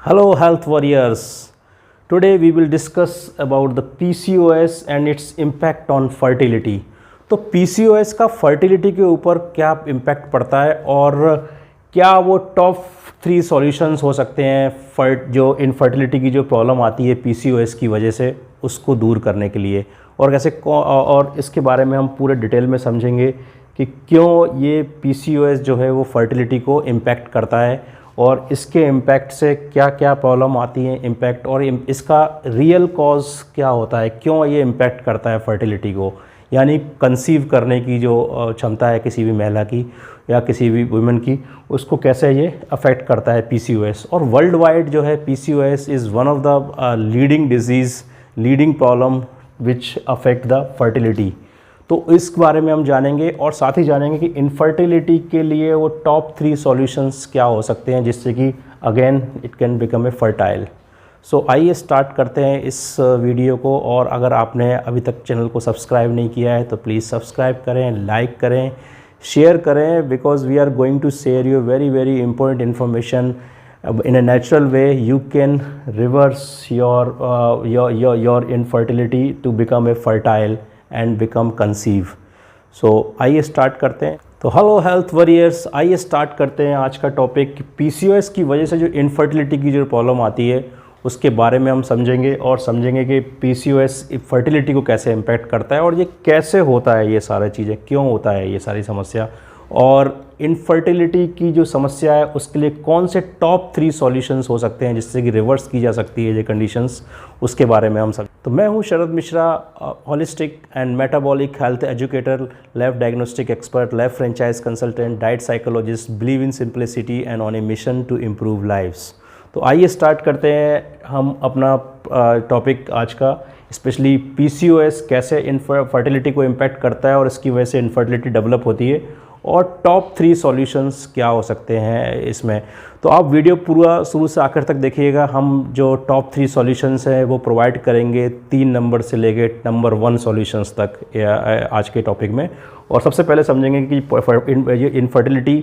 Hello health warriors. Today we will discuss about the PCOS and its impact on fertility. तो PCOS का fertility के ऊपर क्या impact पड़ता है और क्या वो टॉप 3 सॉल्यूशंस हो सकते हैं जो इनफर्टिलिटी की जो प्रॉब्लम आती है PCOS की वजह से उसको दूर करने के लिए, और कैसे और इसके बारे में हम पूरे डिटेल में समझेंगे कि क्यों ये PCOS जो है वो फर्टिलिटी को इम्पैक्ट करता है और इसके इम्पैक्ट से क्या क्या प्रॉब्लम आती हैं इम्पैक्ट, और इसका रियल कॉज क्या होता है, क्यों ये इम्पैक्ट करता है फर्टिलिटी को, यानी कंसीव करने की जो क्षमता है किसी भी महिला की या किसी भी वुमेन की, उसको कैसे ये अफेक्ट करता है PCOS। और वर्ल्ड वाइड जो है PCOS is one of the leading disease, leading problem which affect the fertility. तो इस बारे में हम जानेंगे और साथ ही जानेंगे कि इनफर्टिलिटी के लिए वो टॉप 3 सॉल्यूशंस क्या हो सकते हैं जिससे कि again it can become a fertile. So आइए स्टार्ट करते हैं इस वीडियो को। और अगर आपने अभी तक चैनल को सब्सक्राइब नहीं किया है तो प्लीज़ सब्सक्राइब करें, लाइक करें, शेयर करें, because we are going to share you very important information in a natural way. You can reverse your infertility to become a fertile and become conceive. So आइए start करते हैं। तो hello health warriors, आइए start करते हैं आज का topic. PCOS की वजह से जो इनफर्टिलिटी की जो प्रॉब्लम आती है उसके बारे में हम समझेंगे और समझेंगे कि PCOS फर्टिलिटी को कैसे इम्पैक्ट करता है और ये कैसे होता है, ये सारी चीज़ें क्यों होता है, ये सारी समस्या, और इनफर्टिलिटी की जो समस्या है उसके लिए कौन से टॉप 3 सॉल्यूशंस हो सकते हैं जिससे कि रिवर्स की जा सकती है ये कंडीशंस, उसके बारे में हम सब। तो मैं हूं Sharad Mishra, holistic and metabolic health educator, lab diagnostic expert, lab franchise consultant, diet psychologist, believe in simplicity and on a mission to improve lives. तो आइए स्टार्ट करते हैं हम अपना टॉपिक आज का, स्पेशली PCOS कैसे इनफर्टिलिटी को इम्पैक्ट करता है और इसकी वजह से इनफर्टिलिटी डेवलप होती है, और टॉप 3 सॉल्यूशंस क्या हो सकते हैं इसमें। तो आप वीडियो पूरा शुरू से आखिर तक देखिएगा। हम जो टॉप 3 सॉल्यूशंस हैं वो प्रोवाइड करेंगे 3 नंबर से लेके नंबर 1 सॉल्यूशंस तक आज के टॉपिक में। और सबसे पहले समझेंगे कि ये इनफर्टिलिटी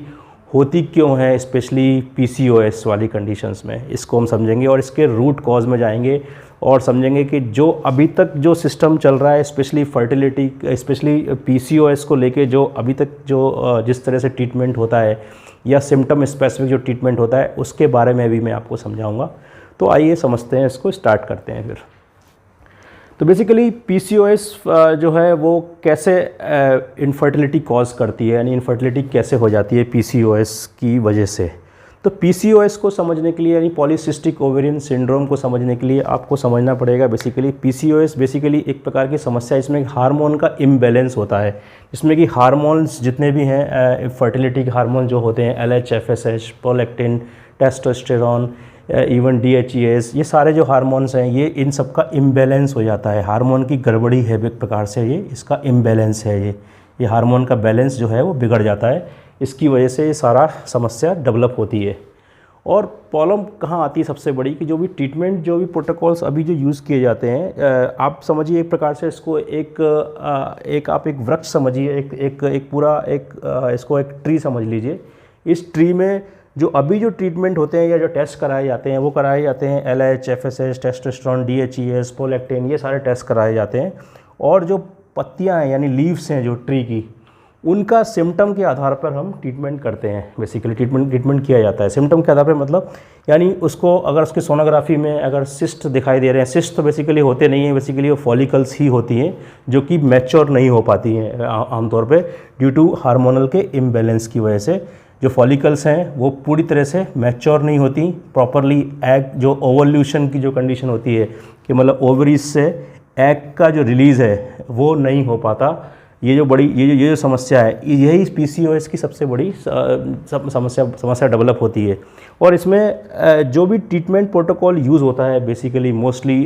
होती क्यों है, स्पेशली PCOS वाली कंडीशंस में, इसको हम समझेंगे और इसके रूट कॉज में जाएंगे और समझेंगे कि जो अभी तक जो सिस्टम चल रहा है स्पेशली फर्टिलिटी, स्पेशली PCOS को लेके जो अभी तक जो जिस तरह से ट्रीटमेंट होता है या सिम्टम स्पेसिफिक जो ट्रीटमेंट होता है उसके बारे में भी मैं आपको समझाऊंगा। तो आइए समझते हैं, इसको स्टार्ट करते हैं फिर। तो बेसिकली PCOS जो है वो कैसे इनफर्टिलिटी कॉज करती है, यानी इनफर्टिलिटी कैसे हो जाती है PCOS की वजह से। तो PCOS को समझने के लिए, यानी पॉलीसिस्टिक ओवेरियन सिंड्रोम को समझने के लिए आपको समझना पड़ेगा बेसिकली PCOS बेसिकली एक प्रकार की समस्या, इसमें हार्मोन का इम्बैलेंस होता है, जिसमें कि हार्मोन्स जितने भी हैं फर्टिलिटी के हार्मोन जो होते हैं LH, FSH, prolactin, testosterone, even DHEAs, ये सारे जो हार्मोन्स हैं ये इन सब का इम्बैलेंस हो जाता है। हार्मोन की गड़बड़ी है एक प्रकार से, ये इसका इम्बैलेंस है, ये हार्मोन का बैलेंस जो है वो बिगड़ जाता है। इसकी वजह से ये सारा समस्या डेवलप होती है। और प्रॉब्लम कहाँ आती है सबसे बड़ी, कि जो भी ट्रीटमेंट, जो भी प्रोटोकॉल्स अभी जो यूज़ किए जाते हैं, आप समझिए एक प्रकार से इसको आप एक वृक्ष समझिए, एक पूरा इसको एक ट्री समझ लीजिए। इस ट्री में जो अभी जो ट्रीटमेंट होते हैं या जो टेस्ट कराए जाते हैं वो कराए जाते हैं LH, FSH, testosterone, DHEAs, prolactin, ये सारे टेस्ट कराए जाते हैं। और जो पत्तियां हैं यानी लीव्स हैं जो ट्री की, उनका सिम्टम के आधार पर हम ट्रीटमेंट करते हैं। बेसिकली ट्रीटमेंट किया जाता है सिम्टम के आधार पर, मतलब यानी उसको अगर उसकी सोनोग्राफी में अगर सिस्ट दिखाई दे रहे हैं, सिस्ट तो बेसिकली होते नहीं हैं, बेसिकली वो फॉलिकल्स ही होती हैं जो कि मैच्योर नहीं हो पाती हैं आमतौर पे ड्यू टू हार्मोनल के इम्बैलेंस की वजह से। जो फॉलिकल्स हैं वो पूरी तरह से मैच्योर नहीं होती प्रॉपरली। एग जो ओवल्यूशन की जो कंडीशन होती है कि मतलब ओवरीज से एग का जो रिलीज़ है वो नहीं हो पाता, ये जो समस्या है, यही PCOS की सबसे बड़ी समस्या डेवलप होती है। और इसमें जो भी ट्रीटमेंट प्रोटोकॉल यूज़ होता है बेसिकली मोस्टली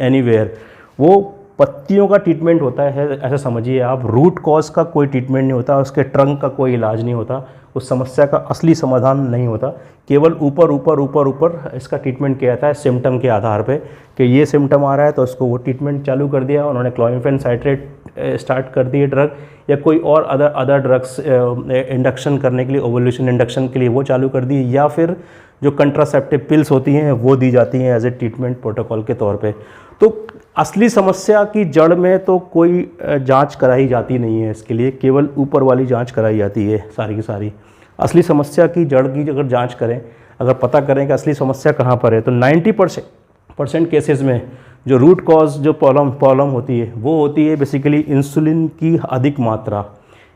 एनीवेयर, वो पत्तियों का ट्रीटमेंट होता है, ऐसा समझिए आप। रूट कॉज का कोई ट्रीटमेंट नहीं होता, उसके ट्रंक का कोई इलाज नहीं होता, उस समस्या का असली समाधान नहीं होता। केवल ऊपर इसका ट्रीटमेंट किया जाता है सिम्टम के आधार पे कि ये सिम्टम आ रहा है तो उसको वो ट्रीटमेंट चालू कर दिया उन्होंने। क्लोमिफेन साइट्रेट स्टार्ट कर दी है ड्रग, या कोई और अदर ड्रग्स इंडक्शन करने के लिए, ओवुलेशन इंडक्शन के लिए वो चालू कर दी, या फिर जो कंट्रासेप्टिव पिल्स होती हैं वो दी जाती हैं एज ए ट्रीटमेंट प्रोटोकॉल के तौर पे। तो असली समस्या की जड़ में तो कोई जांच कराई जाती नहीं है इसके लिए, केवल ऊपर वाली जांच कराई जाती है सारी की सारी। असली समस्या की जड़ की अगर जांच करें, अगर पता करें कि असली समस्या कहाँ पर है, तो 90% केसेस में जो रूट कॉज जो प्रॉब्लम होती है वो होती है बेसिकली इंसुलिन की अधिक मात्रा।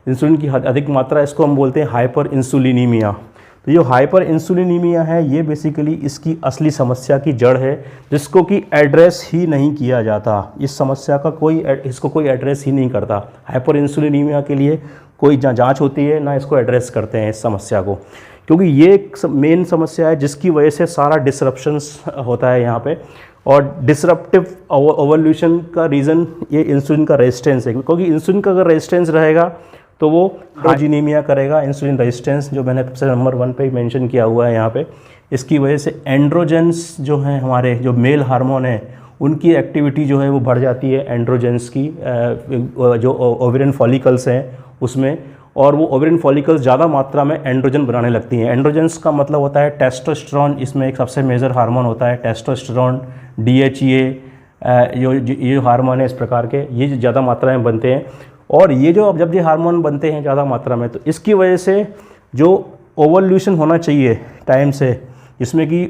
इंसुलिन की अधिक मात्रा, इसको हम बोलते हैं हाइपर इंसुलिनीमिया। तो जो हाइपर इंसुलिनीमिया है ये बेसिकली इसकी असली समस्या की जड़ है, जिसको कि एड्रेस ही नहीं किया जाता। इस समस्या का इसको कोई एड्रेस ही नहीं करता। हाइपर इंसुलिनीमिया के लिए कोई जांच होती है ना, इसको एड्रेस करते हैं इस समस्या को, क्योंकि ये एक मेन समस्या है जिसकी वजह से सारा डिसरप्शंस होता है यहाँ पे। और डिसरप्टिव ओवल्यूशन का रीज़न ये इंसुलिन का रेजिस्टेंस है, क्योंकि इंसुलिन का अगर रेजिस्टेंस रहेगा तो वो हाइपोजीनीमिया करेगा। इंसुलिन रेजिस्टेंस जो मैंने सबसे नंबर 1 पे मेंशन किया हुआ है यहाँ पे, इसकी वजह से एंड्रोजेंस जो हैं हमारे जो मेल हार्मोन हैं उनकी एक्टिविटी जो है वो बढ़ जाती है। एंड्रोजेंस की जो ओवेरियन फॉलिकल्स हैं उसमें, और वो ओवेरियन फॉलिकल्स ज़्यादा मात्रा में एंड्रोजन बनाने लगती हैं। एंड्रोजेंस का मतलब होता है टेस्टोस्टेरोन, इसमें एक सबसे मेजर हार्मोन होता है टेस्टोस्टेरोन, DHEA, ये हार्मोन है इस प्रकार के, ये ज़्यादा मात्रा में बनते हैं। और ये जो जब ये हार्मोन बनते हैं ज़्यादा मात्रा में, तो इसकी वजह से जो ओवल्यूशन होना चाहिए टाइम से, जिसमें कि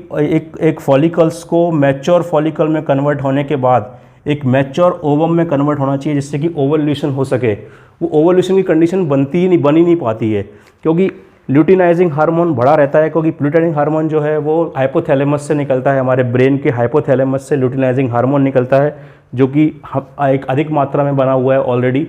एक फॉलिकल्स को मैच्योर फॉलिकल में कन्वर्ट होने के बाद एक मैच्योर ओवम में कन्वर्ट होना चाहिए जिससे कि ओवल्यूशन हो सके, वो ओवल्यूशन की कंडीशन बनी नहीं पाती है, क्योंकि ल्यूटिनाइजिंग हार्मोन बढ़ा रहता है। क्योंकि ल्यूटिनाइजिंग हार्मोन जो है वो हाइपोथैलेमस से निकलता है, हमारे ब्रेन के हाइपोथैलेमस से ल्यूटिनाइजिंग हार्मोन निकलता है, जो कि एक अधिक मात्रा में बना हुआ है ऑलरेडी।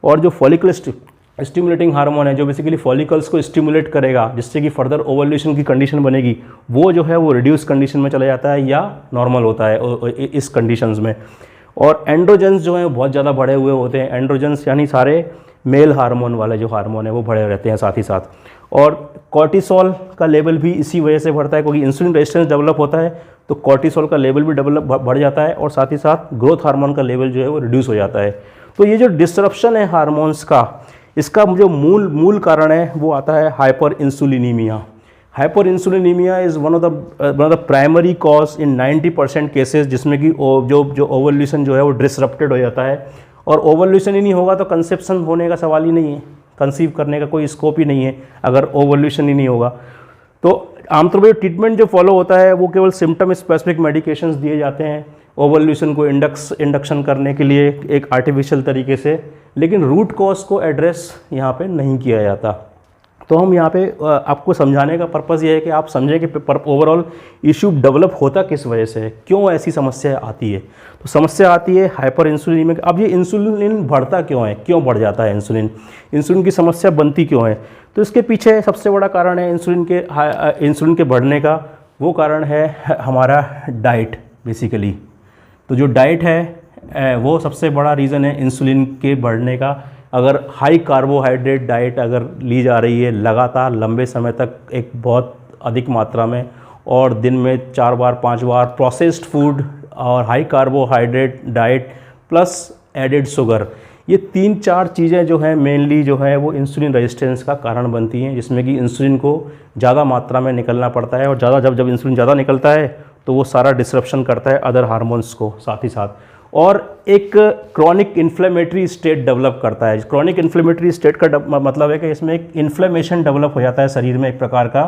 और जो फॉलिकल स्टिमुलेटिंग हार्मोन है, जो बेसिकली फॉलिकल्स को स्टिमुलेट करेगा जिससे कि फर्दर ओवल्यूशन की कंडीशन बनेगी, वो जो है वो रिड्यूस कंडीशन में चला जाता है या नॉर्मल होता है इस कंडीशंस में। और एंड्रोजेंस जो हैं बहुत ज़्यादा बढ़े हुए होते हैं। एंड्रोजेंस यानी सारे मेल हार्मोन वाले जो हार्मोन है वो बढ़े रहते हैं साथ ही साथ। और कॉर्टिसोल का लेवल भी इसी वजह से बढ़ता है, क्योंकि इंसुलिन रेजिस्टेंस डेवलप होता है तो कॉर्टिसोल का लेवल भी बढ़ जाता है, और साथ ही साथ ग्रोथ हार्मोन का लेवल जो है वो रिड्यूस हो जाता है। तो ये जो डिसरप्शन है हार्मोन्स का, इसका जो मूल कारण है वो आता है hyper insulinemia. Hyper insulinemia is one of the primary cause in 90% cases, जिसमें कि जो ओवल्यूशन जो है वो डिसरप्टेड हो जाता है। और ओवल्यूशन ही नहीं होगा तो कंसेप्शन होने का सवाल ही नहीं है, कंसीव करने का कोई स्कोप ही नहीं है अगर ओवल्यूशन ही नहीं होगा। तो आमतौर पर ट्रीटमेंट जो फॉलो होता है वो केवल सिम्टम स्पेसिफिक मेडिकेशंस दिए जाते हैं ओवल्यूशन को इंडक्शन करने के लिए एक आर्टिफिशियल तरीके से, लेकिन रूट कॉज को एड्रेस यहाँ पे नहीं किया जाता। तो हम यहाँ पे आपको समझाने का पर्पज़ ये है कि आप समझें कि ओवरऑल इशू डेवलप होता किस वजह से है, क्यों ऐसी समस्या आती है। तो समस्या आती है हाइपर इंसुलिन। अब ये इंसुलिन बढ़ता क्यों है, क्यों बढ़ जाता है इंसुलिन की समस्या बनती क्यों है, तो इसके पीछे सबसे बड़ा कारण है इंसुलिन के बढ़ने का, वो कारण है हमारा डाइट बेसिकली। तो जो डाइट है वो सबसे बड़ा रीज़न है इंसुलिन के बढ़ने का। अगर हाई कार्बोहाइड्रेट डाइट अगर ली जा रही है लगातार लंबे समय तक एक बहुत अधिक मात्रा में, और दिन में 4 बार 5 बार प्रोसेस्ड फूड और high carbohydrate diet plus added sugar, ये 3-4 चीज़ें जो हैं मेनली जो है वो इंसुलिन रेजिस्टेंस का कारण बनती हैं, जिसमें कि इंसुलिन को ज़्यादा मात्रा में निकलना पड़ता है। और जब इंसुलिन ज़्यादा निकलता है तो वो सारा डिसरप्शन करता है अदर हार्मोन्स को साथ ही साथ, और एक क्रॉनिक इन्फ्लेमेटरी स्टेट डेवलप करता है। क्रॉनिक इन्फ्लेमेटरी स्टेट का मतलब है कि इसमें एक इन्फ्लेमेशन डेवलप हो जाता है शरीर में, एक प्रकार का,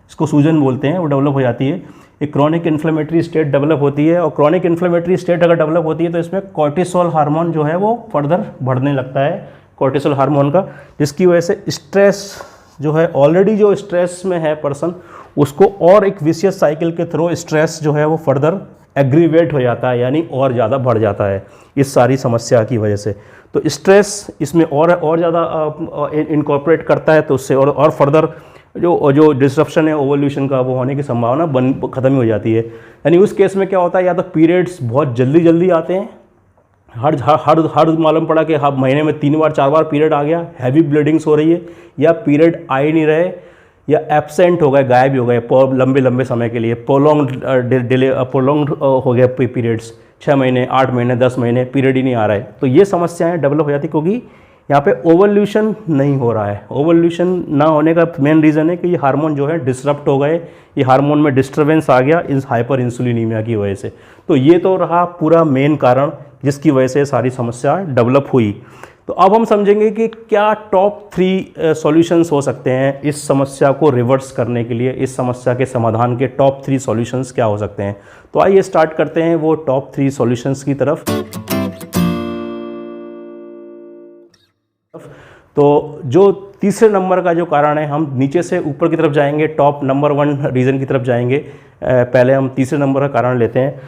इसको सूजन बोलते हैं, वो डेवलप हो जाती है। एक क्रॉनिक इन्फ्लेमेटरी स्टेट डेवलप होती है, और क्रॉनिक इन्फ्लेमेटरी स्टेट अगर डेवलप होती है तो इसमें कॉर्टिसोल हार्मोन जो है वो फर्दर बढ़ने लगता है, कॉर्टिसोल हार्मोन का, जिसकी वजह से स्ट्रेस जो है, ऑलरेडी जो स्ट्रेस में है पर्सन, उसको और एक विशियस साइकिल के थ्रू स्ट्रेस जो है वो फर्दर एग्रीवेट हो जाता है, यानी और ज़्यादा बढ़ जाता है इस सारी समस्या की वजह से। तो स्ट्रेस इसमें और ज़्यादा इनकॉर्पोरेट करता है, तो उससे और फर्दर जो डिसरप्शन है ओवल्यूशन का वो होने की संभावना ख़त्म ही हो जाती है। यानी उस केस में क्या होता है, या तो पीरियड्स बहुत जल्दी आते हैं, हर मालूम पड़ा कि हाँ महीने में 3 बार 4 बार पीरियड आ गया, हैवी ब्लीडिंग्स हो रही है, या पीरियड आ ही नहीं रहे, या एब्सेंट हो गए, गायब हो गए लंबे समय के लिए, प्रोलॉन्ग हो गए पीरियड्स, 6 महीने, 8 महीने, 10 महीने पीरियड ही नहीं आ रहा है, तो ये समस्याएं डेवलप हो जाती, क्योंकि यहाँ पे ओवल्यूशन नहीं हो रहा है। ओवल्यूशन ना होने का मेन रीज़न है कि ये हार्मोन जो है डिसरप्ट हो गए, ये हार्मोन में डिस्टर्बेंस आ गया इस हाइपर इंसुलिनीमिया की वजह से। तो ये तो रहा पूरा मेन कारण जिसकी वजह से सारी समस्या डेवलप हुई। तो अब हम समझेंगे कि क्या टॉप 3 सॉल्यूशंस हो सकते हैं इस समस्या को रिवर्स करने के लिए, इस समस्या के समाधान के टॉप 3 सॉल्यूशंस क्या हो सकते हैं। तो आइए स्टार्ट करते हैं वो टॉप 3 सॉल्यूशंस की तरफ। तो जो तीसरे नंबर का जो कारण है, हम नीचे से ऊपर की तरफ जाएंगे, टॉप नंबर 1 रीज़न की तरफ जाएंगे। पहले हम तीसरे नंबर का कारण लेते हैं।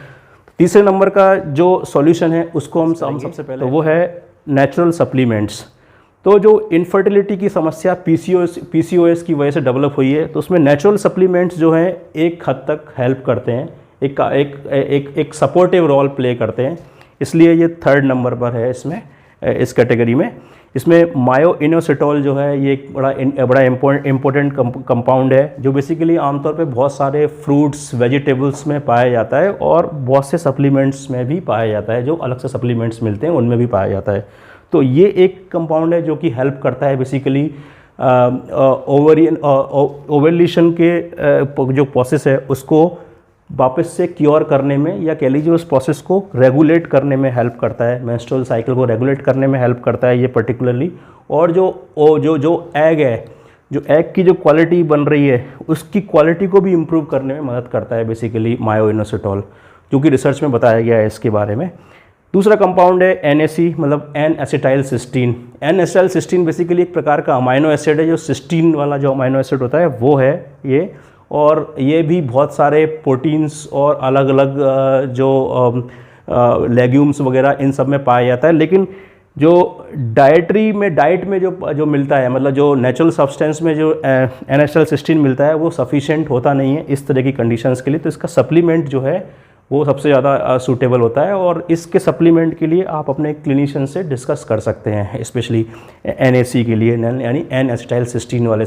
तीसरे नंबर का जो सॉल्यूशन है उसको हम सबसे पहले, तो वो है नेचुरल सप्लीमेंट्स। तो जो इनफर्टिलिटी की समस्या पीसीओएस की वजह से डेवलप हुई है, तो उसमें नेचुरल सप्लीमेंट्स जो हैं एक हद तक हेल्प करते हैं, एक सपोर्टिव रोल प्ले करते हैं, इसलिए ये थर्ड नंबर पर है इसमें, इस कैटेगरी में। इसमें मायोइनोसिटोल जो है ये एक बड़ा इम्पोर्टेंट कंपाउंड है, जो बेसिकली आमतौर पे बहुत सारे फ्रूट्स वेजिटेबल्स में पाया जाता है और बहुत से सप्लीमेंट्स में भी पाया जाता है, जो अलग से सप्लीमेंट्स मिलते हैं उनमें भी पाया जाता है। तो ये एक कंपाउंड है जो कि हेल्प करता है बेसिकली ओवल्यूशन के जो प्रोसेस है उसको वापस से क्योर करने में, या कह लीजिए उस प्रोसेस को रेगुलेट करने में हेल्प करता है, मेंस्ट्रुअल साइकिल को रेगुलेट करने में हेल्प करता है ये पर्टिकुलरली। और जो एग है, जो एग की जो क्वालिटी बन रही है उसकी क्वालिटी को भी इम्प्रूव करने में मदद करता है बेसिकली मायोइनोसिटोल, जो कि रिसर्च में बताया गया है इसके बारे में। दूसरा कंपाउंड है NAC, मतलब N acetyl cysteine. N acetyl cysteine basically एक प्रकार का अमाइनो एसिड है, जो सिस्टीन वाला जो अमाइनो एसिड होता है वो है ये। और ये भी बहुत सारे प्रोटीन्स और अलग अलग जो लेग्यूम्स वगैरह इन सब में पाया जाता है, लेकिन जो डाइट में जो मिलता है, मतलब जो नेचुरल सब्सटेंस में जो एन सिस्टीन मिलता है वो सफिशिएंट होता नहीं है इस तरह की कंडीशंस के लिए। तो इसका सप्लीमेंट जो है वो सबसे ज़्यादा सूटेबल होता है, और इसके सप्लीमेंट के लिए आप अपने क्लिनिशियन से डिस्कस कर सकते हैं, स्पेशली NAC के लिए, यानी एन एसिटाइल सिस्टीन वाले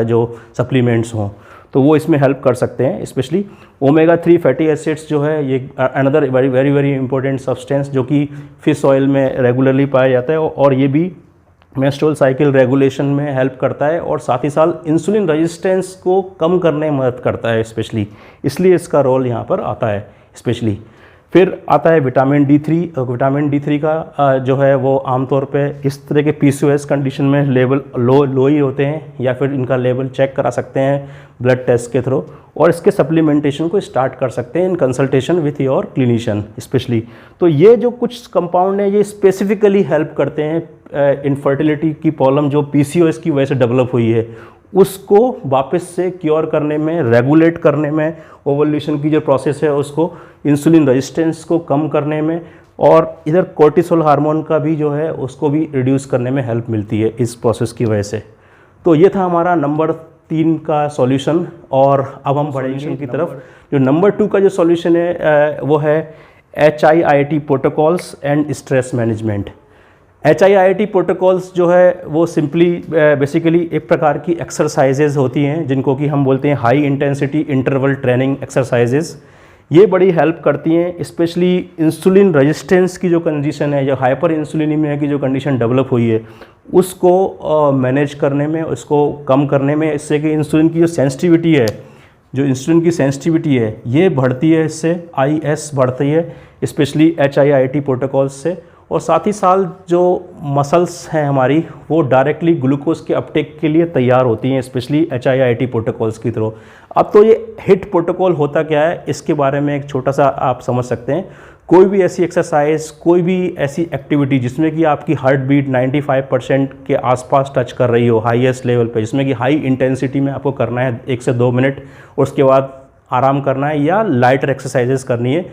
जो सप्लीमेंट्स हों तो वो इसमें हेल्प कर सकते हैं। स्पेशली ओमेगा 3 फैटी एसिड्स जो है ये अनदर वेरी इंपॉर्टेंट सब्सटेंस जो कि फिश ऑयल में रेगुलरली पाया जाता है, और ये भी मेंस्ट्रुअल साइकिल रेगुलेशन में हेल्प करता है, और साथ ही साथ इंसुलिन रेजिस्टेंस को कम करने में मदद करता है स्पेशली, इसलिए इसका रोल यहाँ पर आता है स्पेशली। फिर आता है विटामिन D3। विटामिन D3 का जो है वो आमतौर पे इस तरह के PCOS कंडीशन में लेवल लो ही होते हैं, या फिर इनका लेवल चेक करा सकते हैं ब्लड टेस्ट के थ्रू, और इसके सप्लीमेंटेशन को स्टार्ट कर सकते हैं in consultation with your clinician specially. तो ये जो कुछ कंपाउंड है ये स्पेसिफिकली हेल्प करते हैं इनफर्टिलिटी की प्रॉब्लम जो PCOS की वजह से डेवलप हुई है उसको वापस से क्योर करने में, रेगुलेट करने में, ओवल्यूशन की जो प्रोसेस है उसको, इंसुलिन रेजिस्टेंस को कम करने में, और इधर कोर्टिसोल हार्मोन का भी जो है उसको भी रिड्यूस करने में हेल्प मिलती है इस प्रोसेस की वजह से। तो ये था हमारा नंबर 3 का सॉल्यूशन। और अब हम बढ़ेंगे की तरफ। जो नंबर 2 का जो सॉल्यूशन है वो है HIIT protocols and stress management. HIIT protocols जो है वो सिंपली बेसिकली एक प्रकार की एक्सरसाइजेज होती हैं जिनको कि हम बोलते हैं high intensity interval training exercises. ये बड़ी हेल्प करती हैं, स्पेशली इंसुलिन रेजिस्टेंस की जो कंडीशन है, जो हाइपर इंसुलिनीमिया की जो कंडीशन डेवलप हुई है उसको मैनेज करने में, उसको कम करने में, इससे कि इंसुलिन की जो सेंसिटिविटी है, जो इंसुलिन की सेंसिटिविटी है ये बढ़ती है, इससे IS बढ़ती है स्पेशली HIIT प्रोटोकॉल्स से। और साथ ही साथ जो मसल्स हैं हमारी वो डायरेक्टली ग्लूकोज के अपटेक के लिए तैयार होती हैं, स्पेशली HIIT प्रोटोकॉल्स की थ्रू। अब तो ये HIIT प्रोटोकॉल होता क्या है इसके बारे में एक छोटा सा आप समझ सकते हैं। कोई भी ऐसी एक्सरसाइज, कोई भी ऐसी एक्टिविटी जिसमें कि आपकी हार्ट बीट 95% के आसपास टच कर रही हो हाईएस्ट लेवल पे, जिसमें कि हाई इंटेंसिटी में आपको करना है 1 से 2 मिनट और उसके बाद आराम करना है या लाइटर एक्सरसाइजेस करनी है,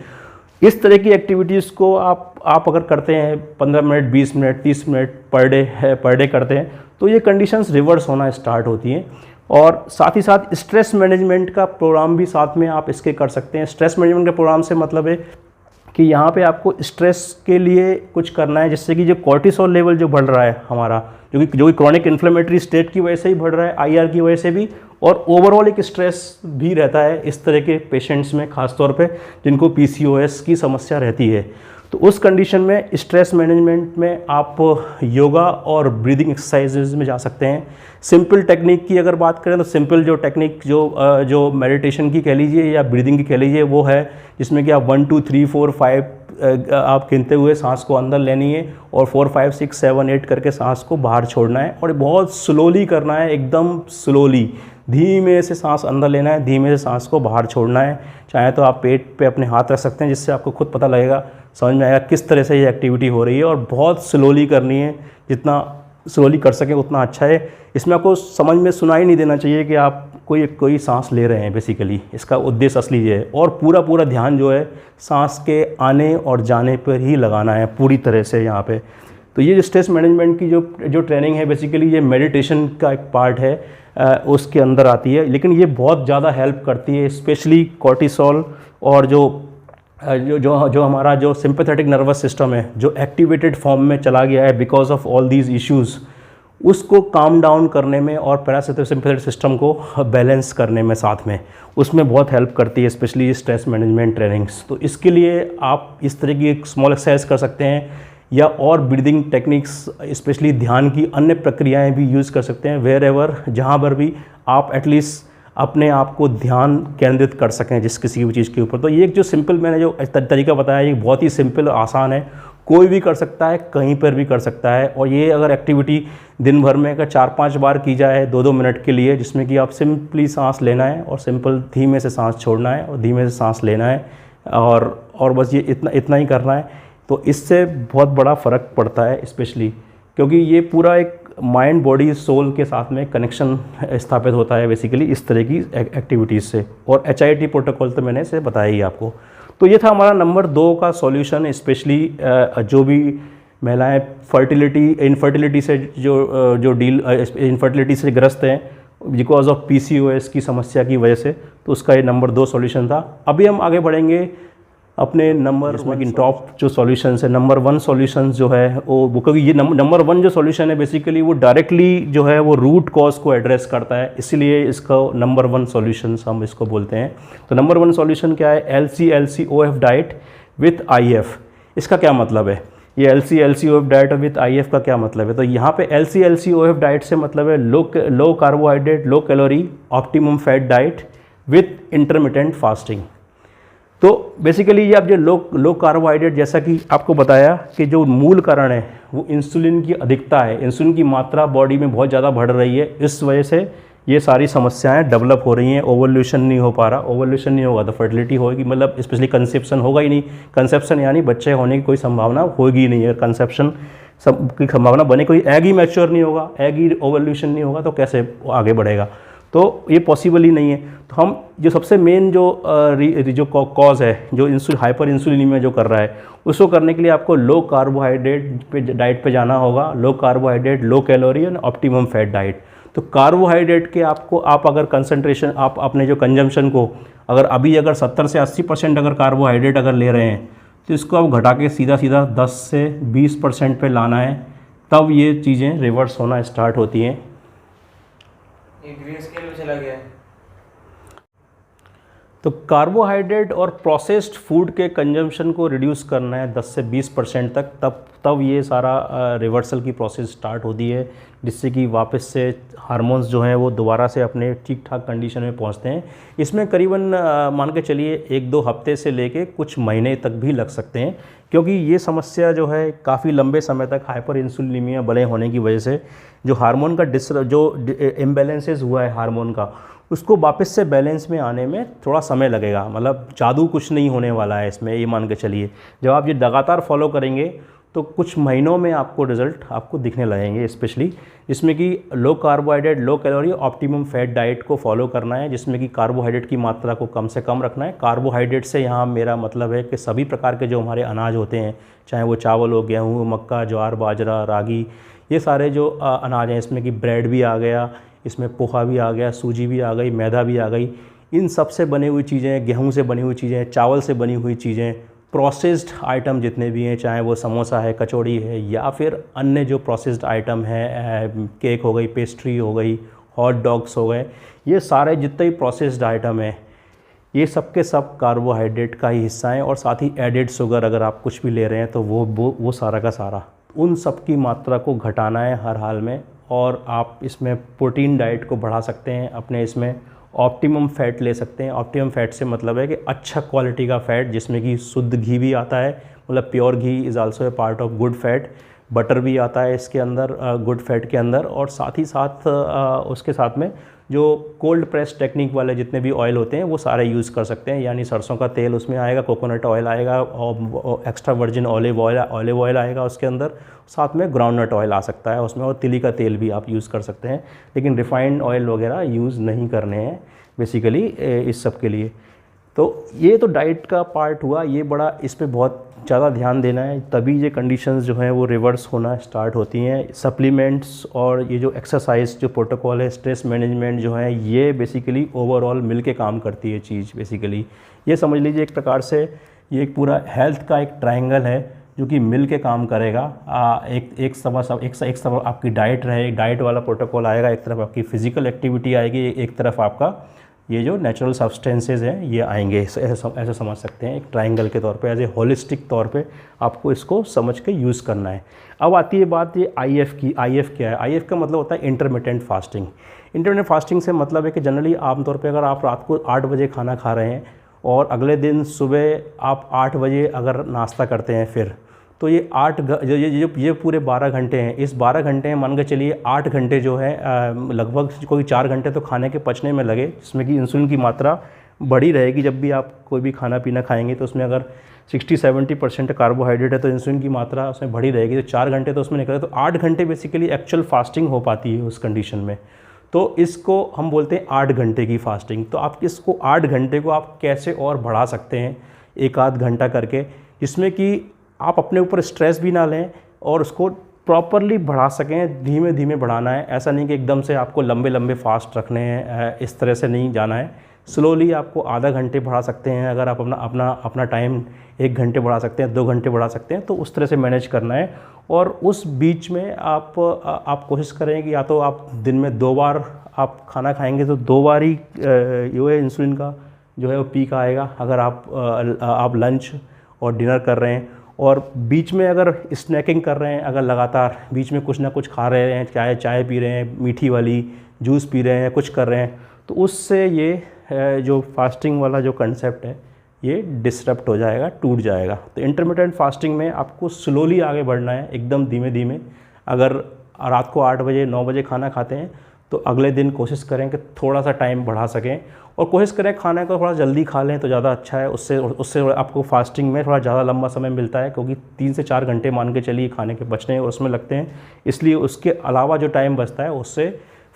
इस तरह की एक्टिविटीज़ को आप अगर करते हैं 15 minute, 20 minute, 30 minute per day करते हैं तो ये कंडीशंस रिवर्स होना स्टार्ट होती हैं। और साथ ही साथ स्ट्रेस मैनेजमेंट का प्रोग्राम भी साथ में आप इसके कर सकते हैं। स्ट्रेस मैनेजमेंट का प्रोग्राम से मतलब है कि यहाँ पे आपको स्ट्रेस के लिए कुछ करना है, जिससे कि जो कॉर्टिसोल लेवल जो बढ़ रहा है हमारा, जो कि क्रॉनिक इन्फ्लेमेटरी स्टेट की वजह से ही बढ़ रहा है, IR की वजह से भी, और ओवरऑल एक स्ट्रेस भी रहता है इस तरह के पेशेंट्स में, खासतौर पे जिनको पीसीओएस की समस्या रहती है। तो उस कंडीशन में स्ट्रेस मैनेजमेंट में आप योगा और ब्रीदिंग एक्सरसाइजेज में जा सकते हैं। सिंपल टेक्निक की अगर बात करें तो सिंपल जो टेक्निक जो मेडिटेशन की कह लीजिए या ब्रीदिंग की कह लीजिए वो है, जिसमें कि आप 1 2 3 4 5 आप गिनते हुए सांस को अंदर लेनी है और 4 5 6 7 8 करके सांस को बाहर छोड़ना है और बहुत स्लोली करना है, एकदम स्लोली, धीमे से सांस अंदर लेना है, धीमे से सांस को बाहर छोड़ना है। चाहे तो आप पेट पे अपने हाथ रख सकते हैं, जिससे आपको खुद पता लगेगा, समझ में आएगा किस तरह से ये एक्टिविटी हो रही है, और बहुत स्लोली करनी है, जितना स्लोली कर सकें उतना अच्छा है। इसमें आपको समझ में सुनाई नहीं देना चाहिए कि आप कोई सांस ले रहे हैं, बेसिकली इसका उद्देश्य असली ये है। और पूरा ध्यान जो है सांस के आने और जाने पर ही लगाना है पूरी तरह से यहाँ पे। तो ये स्ट्रेस मैनेजमेंट की जो ट्रेनिंग है, बेसिकली ये मेडिटेशन का एक पार्ट है, उसके अंदर आती है, लेकिन ये बहुत ज़्यादा हेल्प करती है, स्पेशली कॉर्टिसोल और जो हमारा जो सिंपैथेटिक नर्वस सिस्टम है, जो एक्टिवेटेड फॉर्म में चला गया है because of all these issues, उसको काम डाउन करने में और पैरासिम्पैथेटिक सिस्टम को बैलेंस करने में साथ में, उसमें बहुत हेल्प करती है, स्पेशली स्ट्रेस मैनेजमेंट ट्रेनिंग्स। तो इसके लिए आप इस तरह की एक स्मॉल एक्सरसाइज कर सकते हैं, या और ब्रीदिंग टेक्निक्स, स्पेशली ध्यान की अन्य प्रक्रियाएं भी यूज़ कर सकते हैं, वेयर एवर, जहाँ पर भी आप एटलीस्ट अपने आप को ध्यान केंद्रित कर सकें जिस किसी भी चीज़ के ऊपर। तो ये एक जो सिंपल मैंने जो तरीका बताया, ये बहुत ही सिंपल और आसान है, कोई भी कर सकता है, कहीं पर भी कर सकता है। और ये अगर एक्टिविटी दिन भर में अगर 4-5 बार की जाए 2-2 मिनट के लिए, जिसमें कि आप सिंपली सांस लेना है और सिंपल धीमे से सांस छोड़ना है और धीमे से सांस लेना है, और बस ये इतना ही करना है, तो इससे बहुत बड़ा फ़र्क पड़ता है, स्पेशली क्योंकि ये पूरा एक माइंड बॉडी सोल के साथ में कनेक्शन स्थापित होता है बेसिकली इस तरह की एक्टिविटीज़ से। और HIIT प्रोटोकॉल तो मैंने से बताया ही आपको। तो ये था हमारा नंबर 2 का सॉल्यूशन, स्पेशली जो भी महिलाएं इनफर्टिलिटी से इनफर्टिलिटी से ग्रस्त हैं बिकॉज ऑफ PCOS की समस्या की वजह से, तो उसका ये नंबर 2 सॉल्यूशन था। अभी हम आगे बढ़ेंगे अपने नंबर टॉप जो सॉल्यूशंस है। नंबर 1 सॉल्यूशंस जो है वो क्योंकि ये नंबर 1 जो सॉल्यूशन है बेसिकली वो डायरेक्टली जो है वो रूट कॉज को एड्रेस करता है, इसलिए इसका नंबर 1 सॉल्यूशंस हम इसको बोलते हैं। तो नंबर 1 सॉल्यूशन क्या है? LC-LCOF diet with IF। इसका क्या मतलब है? ये LC-LCOF डाइट विथ IF का क्या मतलब है? तो यहाँ पे LC-LCOF डाइट से मतलब है लो carbohydrate, low calorie, optimum fat diet with intermittent fasting. तो बेसिकली ये अब जो लो कार्बोहाइड्रेट, जैसा कि आपको बताया कि जो मूल कारण है वो इंसुलिन की अधिकता है, इंसुलिन की मात्रा बॉडी में बहुत ज़्यादा बढ़ रही है, इस वजह से ये सारी समस्याएं डेवलप हो रही हैं। ओवल्यूशन नहीं हो पा रहा, ओवल्यूशन नहीं होगा तो फर्टिलिटी होगी, मतलब स्पेशली कंसेप्शन होगा ही नहीं। कंसेप्शन यानी बच्चे होने की कोई संभावना होगी ही नहीं है। कंसेप्शन की संभावना बने, कोई एग ही मैच्योर नहीं होगा, एग ही ओवल्यूशन नहीं होगा तो कैसे आगे बढ़ेगा? तो ये पॉसिबल ही नहीं है। तो हम जो सबसे मेन जो कॉज है, जो हाइपर इंसुलिनीमिया जो कर रहा है, उसको करने के लिए आपको लो कार्बोहाइड्रेट पे डाइट पे जाना होगा। लो carbohydrate, low calorie and optimum fat diet. तो कार्बोहाइड्रेट के आप अगर कंसंट्रेशन, आप अपने जो कंजम्पशन को अगर 70 से 80% अगर कार्बोहाइड्रेट अगर ले रहे हैं, तो इसको आप घटा के सीधा 10 से 20% पे लाना है, तब ये चीज़ें रिवर्स होना स्टार्ट होती हैं। ग्रे स्केल में चला गया है। तो कार्बोहाइड्रेट और प्रोसेस्ड फूड के कंजम्पशन को रिड्यूस करना है 10 से 20% तक, तब ये सारा रिवर्सल की प्रोसेस स्टार्ट होती है, जिससे कि वापस से हार्मोन्स जो हैं वो दोबारा से अपने ठीक ठाक कंडीशन में पहुंचते हैं। इसमें करीबन मान के चलिए 1-2 हफ्ते से लेके कुछ महीने तक भी लग सकते हैं, क्योंकि ये समस्या जो है काफ़ी लंबे समय तक हाइपर इंसुलिनीमिया बने होने की वजह से जो हार्मोन का जो इम्बैलेंसेस हुआ है हार्मोन का, उसको वापस से बैलेंस में आने में थोड़ा समय लगेगा। मतलब जादू कुछ नहीं होने वाला है इसमें, ये मान के चलिए। जब आप ये लगातार फॉलो करेंगे तो कुछ महीनों में आपको रिज़ल्ट आपको दिखने लगेंगे, स्पेशली जिसमें कि लो carbohydrate, low calorie, optimum fat diet को फॉलो करना है, जिसमें कि कार्बोहाइड्रेट की मात्रा को कम से कम रखना है। कार्बोहाइड्रेट से यहाँ मेरा मतलब है कि सभी प्रकार के जो हमारे अनाज होते हैं, चाहे वो चावल हो, गेहूँ, मक्का, ज्वार, बाजरा, रागी, ये सारे जो अनाज हैं, इसमें कि ब्रेड भी आ गया, इसमें पोहा भी आ गया, सूजी भी आ गई, मैदा भी आ गई, इन सब से बनी हुई चीज़ें, गेहूं से बनी हुई चीज़ें, चावल से बनी हुई चीज़ें, प्रोसेस्ड आइटम जितने भी हैं, चाहे वो समोसा है, कचौड़ी है, या फिर अन्य जो प्रोसेस्ड आइटम है, केक हो गई, पेस्ट्री हो गई, हॉट डॉग्स हो गए, ये सारे जितने भी प्रोसेस्ड आइटम हैं ये सब के सब कार्बोहाइड्रेट का ही हिस्सा है, और साथ ही एडेड शुगर अगर आप कुछ भी ले रहे हैं तो वो सारा का सारा, उन सब की मात्रा को घटाना है हर हाल में। और आप इसमें प्रोटीन डाइट को बढ़ा सकते हैं, अपने इसमें ऑप्टिमम फ़ैट ले सकते हैं। ऑप्टिमम फ़ैट से मतलब है कि अच्छा क्वालिटी का फ़ैट जिसमें कि शुद्ध घी भी आता है, मतलब pure ghee is also a part of good fat. Butter भी आता है इसके अंदर गुड फैट के अंदर, और साथ ही साथ उसके साथ में जो कोल्ड प्रेस टेक्निक वाले जितने भी ऑयल होते हैं वो सारे यूज़ कर सकते हैं। यानी सरसों का तेल उसमें आएगा, कोकोनट ऑयल आएगा, और एक्स्ट्रा वर्जिन ऑलिव ऑयल आएगा उसके अंदर, साथ में ग्राउंडनट ऑयल आ सकता है उसमें, और तिली का तेल भी आप यूज़ कर सकते हैं। लेकिन रिफाइंड ऑयल वगैरह यूज़ नहीं करने हैं बेसिकली इस सब के लिए। तो ये तो डाइट का पार्ट हुआ, ये बड़ा इस पे बहुत ज़्यादा ध्यान देना है, तभी ये कंडीशंस जो हैं वो रिवर्स होना स्टार्ट होती हैं। सप्लीमेंट्स और ये जो एक्सरसाइज जो प्रोटोकॉल है, स्ट्रेस मैनेजमेंट जो है, ये बेसिकली ओवरऑल मिल के काम करती है चीज़। बेसिकली ये समझ लीजिए एक प्रकार से ये एक पूरा हेल्थ का एक ट्रायंगल है जो कि मिल के काम करेगा। एक तरफ आपकी डाइट रहे, डाइट वाला प्रोटोकॉल आएगा, एक तरफ आपकी फ़िज़िकल एक्टिविटी आएगी, एक तरफ आपका ये जो नेचुरल सब्सटेंसेज हैं ये आएंगे। ऐसे समझ सकते हैं एक ट्रायंगल के तौर पे, एज ए होलिस्टिक तौर पे आपको इसको समझ के यूज़ करना है। अब आती है बात ये IF की। IF क्या है? IF का मतलब होता है इंटरमिटेंट फास्टिंग। इंटरमिटेंट फास्टिंग से मतलब है कि जनरली आमतौर पे अगर आप रात को 8 बजे खाना खा रहे हैं और अगले दिन सुबह आप 8 बजे अगर नाश्ता करते हैं, फिर तो ये पूरे 12 घंटे हैं। इस 12 घंटे में मान के चलिए 8 घंटे जो है लगभग कोई 4 घंटे तो खाने के पचने में लगे, जिसमें कि इंसुलिन की मात्रा बढ़ी रहेगी। जब भी आप कोई भी खाना पीना खाएंगे तो उसमें अगर 60-70% कार्बोहाइड्रेट है तो इंसुलिन की मात्रा उसमें बढ़ी रहेगी, तो 4 घंटे तो उसमें निकले, तो 8 घंटे बेसिकली एक्चुअल फास्टिंग हो पाती है उस कंडीशन में। तो इसको हम बोलते हैं 8 घंटे की फास्टिंग। तो आप इसको 8 घंटे को आप कैसे और बढ़ा सकते हैं, एक आध घंटा करके, जिसमें कि आप अपने ऊपर स्ट्रेस भी ना लें और उसको प्रॉपरली बढ़ा सकें। धीमे धीमे बढ़ाना है, ऐसा नहीं कि एकदम से आपको लंबे लंबे फास्ट रखने हैं, इस तरह से नहीं जाना है। स्लोली आपको आधा घंटे बढ़ा सकते हैं, अगर आप अपना टाइम 1 घंटे बढ़ा सकते हैं, 2 घंटे बढ़ा सकते हैं, तो उस तरह से मैनेज करना है। और उस बीच में आप कोशिश करें कि या तो आप दिन में 2 बार आप खाना खाएंगे तो 2 बार ही जो है इंसुलिन का जो है वो पीक आएगा, अगर आप लंच और डिनर कर रहे हैं। और बीच में अगर स्नैकिंग कर रहे हैं, अगर लगातार बीच में कुछ ना कुछ खा रहे हैं, चाय पी रहे हैं, मीठी वाली जूस पी रहे हैं, कुछ कर रहे हैं, तो उससे ये जो फास्टिंग वाला जो कंसेप्ट है ये डिसरप्ट हो जाएगा, टूट जाएगा। तो इंटरमिटेंट फास्टिंग में आपको स्लोली आगे बढ़ना है, एकदम धीमे धीमे। अगर रात को 8 बजे 9 बजे खाना खाते हैं तो अगले दिन कोशिश करें कि थोड़ा सा टाइम बढ़ा सकें, और कोशिश करें खाने को थोड़ा जल्दी खा लें तो ज़्यादा अच्छा है। उससे आपको फास्टिंग में थोड़ा ज़्यादा लंबा समय मिलता है, क्योंकि 3 से 4 घंटे मान के चलिए खाने के बचने और उसमें लगते हैं। इसलिए उसके अलावा जो टाइम बचता है उससे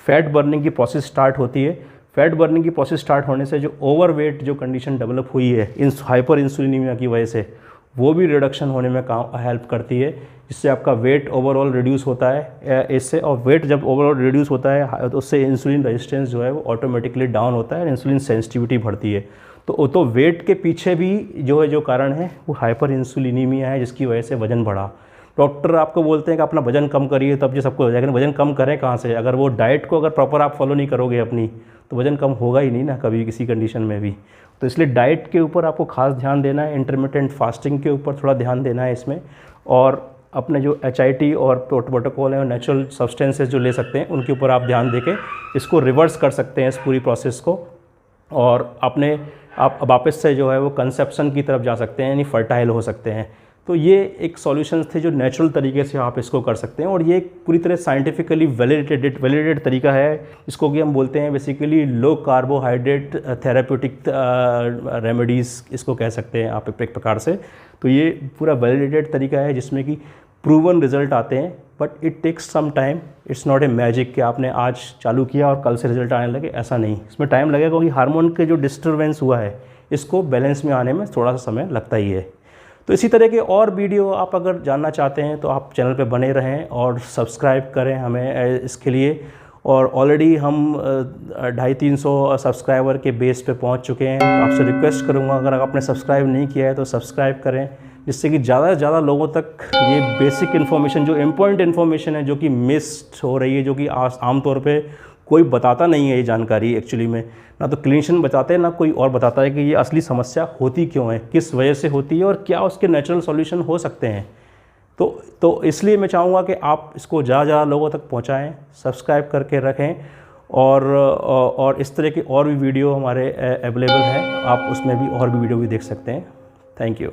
फ़ैट बर्निंग की प्रोसेस स्टार्ट होती है। फ़ैट बर्निंग की प्रोसेस स्टार्ट होने से जो ओवरवेट जो कंडीशन डेवलप हुई है हाइपर इंसुलिनीमिया की वजह से, वो भी रिडक्शन होने में हेल्प करती है, जिससे आपका वेट ओवरऑल रिड्यूस होता है इससे। और वेट जब ओवरऑल रिड्यूस होता है तो उससे इंसुलिन रेजिस्टेंस जो है वो ऑटोमेटिकली डाउन होता है, इंसुलिन सेंसिटिविटी बढ़ती है। तो वेट के पीछे भी जो कारण है वो हाइपर इंसुलिनीमिया है, जिसकी वजह से वज़न बढ़ा। डॉक्टर आपको बोलते हैं कि अपना वज़न कम करिए तब ये सबको हो जाएगा, लेकिन वज़न कम करें कहाँ से? अगर वो डाइट को अगर प्रॉपर आप फॉलो नहीं करोगे अपनी, तो वज़न कम होगा ही नहीं ना कभी किसी कंडीशन में भी। तो इसलिए डाइट के ऊपर आपको खास ध्यान देना है, इंटरमिटेंट फास्टिंग के ऊपर थोड़ा ध्यान देना है इसमें, और अपने जो HIT और प्रोटोकॉल है और नेचुरल सब्सटेंसेस जो ले सकते हैं उनके ऊपर आप ध्यान देके इसको रिवर्स कर सकते हैं, इस पूरी प्रोसेस को, और आप वापस से जो है वो कंसेप्शन की तरफ जा सकते हैं, यानी फर्टाइल हो सकते हैं। तो ये एक सॉल्यूशंस थे जो नेचुरल तरीके से आप इसको कर सकते हैं, और ये एक पूरी तरह साइंटिफिकली वैलिडेटेड तरीका है, इसको कि हम बोलते हैं बेसिकली लो कार्बोहाइड्रेट थेराप्यूटिक रेमेडीज़ इसको कह सकते हैं आप एक प्रकार से। तो ये पूरा वैलिडेटेड तरीका है जिसमें कि प्रूवन रिजल्ट आते हैं, but it takes some time. It's not a magic कि आपने आज चालू किया और कल से रिजल्ट आने लगे, ऐसा नहीं। इसमें टाइम लगेगा, क्योंकि हार्मोन के जो डिस्टर्बेंस हुआ है इसको बैलेंस में आने में थोड़ा सा समय लगता ही है। तो इसी तरह के और वीडियो आप अगर जानना चाहते हैं तो आप चैनल पे बने रहें और सब्सक्राइब करें हमें इसके लिए। और ऑलरेडी हम 250-300 सब्सक्राइबर के बेस पे पहुंच चुके हैं। तो आपसे रिक्वेस्ट करूंगा, अगर आपने सब्सक्राइब नहीं किया है तो सब्सक्राइब करें, जिससे कि ज़्यादा से ज़्यादा लोगों तक ये बेसिक इन्फॉर्मेशन, जो इम्पोर्टेंट इन्फॉर्मेशन है, जो कि मिस्ड हो रही है, जो कि आमतौर पे कोई बताता नहीं है ये जानकारी एक्चुअली में, ना तो क्लिनिशियन बताते हैं ना कोई और बताता है कि ये असली समस्या होती क्यों है, किस वजह से होती है और क्या उसके नेचुरल सॉल्यूशन हो सकते हैं। तो इसलिए मैं चाहूँगा कि आप इसको ज़्यादा लोगों तक पहुँचाएँ, सब्सक्राइब करके रखें और इस तरह के और भी वीडियो हमारे अवेलेबल हैं, आप उसमें भी और भी वीडियो भी देख सकते हैं। Thank you.